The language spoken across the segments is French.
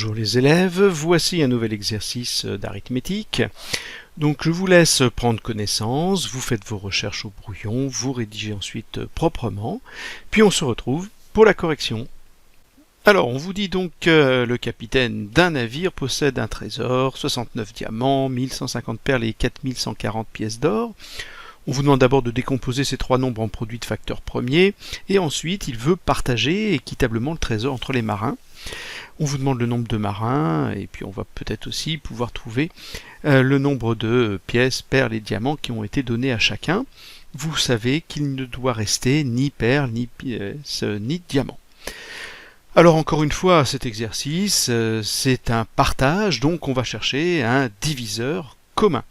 Bonjour les élèves, voici un nouvel exercice d'arithmétique. Donc je vous laisse prendre connaissance, vous faites vos recherches au brouillon, vous rédigez ensuite proprement, puis on se retrouve pour la correction. Alors on vous dit donc que le capitaine d'un navire possède un trésor, 69 diamants, 1150 perles et 4140 pièces d'or. On vous demande d'abord de décomposer ces trois nombres en produits de facteurs premiers, et ensuite il veut partager équitablement le trésor entre les marins. On vous demande le nombre de marins, et puis on va peut-être aussi pouvoir trouver le nombre de pièces, perles et diamants qui ont été donnés à chacun. Vous savez qu'il ne doit rester ni perles, ni pièces, ni diamants. Alors encore une fois, cet exercice, c'est un partage, donc on va chercher un diviseur commun.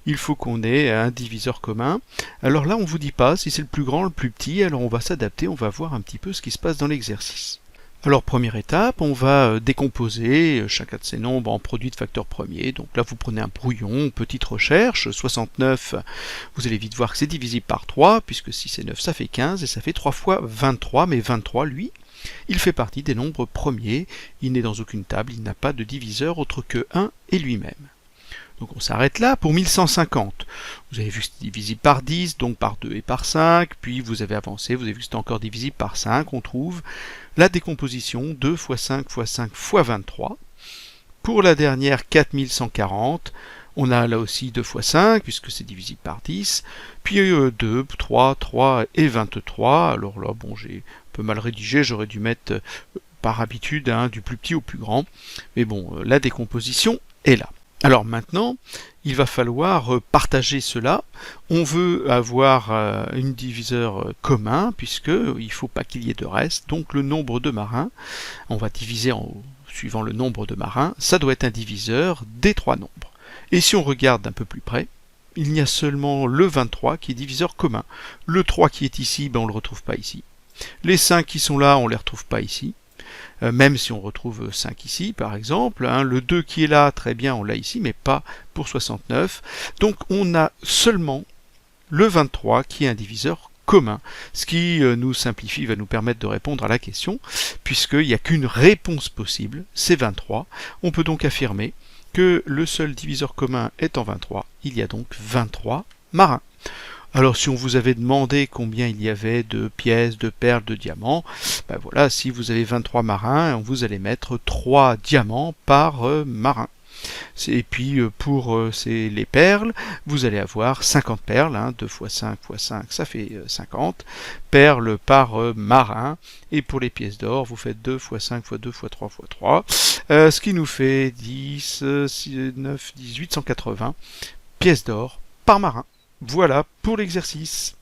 Il faut qu'on ait un diviseur commun. Alors là, on ne vous dit pas si c'est le plus grand, le plus petit, alors on va s'adapter, on va voir un petit peu ce qui se passe dans l'exercice. Alors première étape, on va décomposer chacun de ces nombres en produits de facteurs premiers. Donc là vous prenez un brouillon, petite recherche, 69, vous allez vite voir que c'est divisible par 3, puisque 6 et 9 ça fait 15, et ça fait 3 fois 23, mais 23 lui, il fait partie des nombres premiers, il n'est dans aucune table, il n'a pas de diviseur autre que 1 et lui-même. Donc on s'arrête là pour 1150. Vous avez vu que c'est divisible par 10, donc par 2 et par 5, puis vous avez avancé, vous avez vu que c'était encore divisible par 5, on trouve la décomposition 2 fois 5 fois 5 fois 23. Pour la dernière 4140, on a là aussi 2 fois 5, puisque c'est divisible par 10, puis 2, 3, 3 et 23. Alors là, bon, j'ai un peu mal rédigé, j'aurais dû mettre par habitude du plus petit au plus grand, mais bon, la décomposition est là. Alors maintenant, il va falloir partager cela. On veut avoir un diviseur commun, puisqu'il ne faut pas qu'il y ait de reste. Donc le nombre de marins, on va diviser suivant le nombre de marins, ça doit être un diviseur des trois nombres. Et si on regarde d'un peu plus près, il n'y a seulement le 23 qui est diviseur commun. Le 3 qui est ici, on ne le retrouve pas ici. Les 5 qui sont là, on ne les retrouve pas ici. Même si on retrouve 5 ici par exemple, le 2 qui est là, très bien, on l'a ici, mais pas pour 69. Donc on a seulement le 23 qui est un diviseur commun, ce qui nous simplifie, va nous permettre de répondre à la question, puisqu'il n'y a qu'une réponse possible, c'est 23. On peut donc affirmer que le seul diviseur commun étant 23, il y a donc 23 marins. Alors si on vous avait demandé combien il y avait de pièces, de perles, de diamants, voilà, si vous avez 23 marins, vous allez mettre 3 diamants par marin. Et puis pour les perles, vous allez avoir 50 perles, 2 fois 5 fois 5, ça fait 50 perles par marin. Et pour les pièces d'or, vous faites 2 fois 5 fois 2 fois 3 fois 3, ce qui nous fait 10, 6, 9, 18, 180 pièces d'or par marin. Voilà pour l'exercice.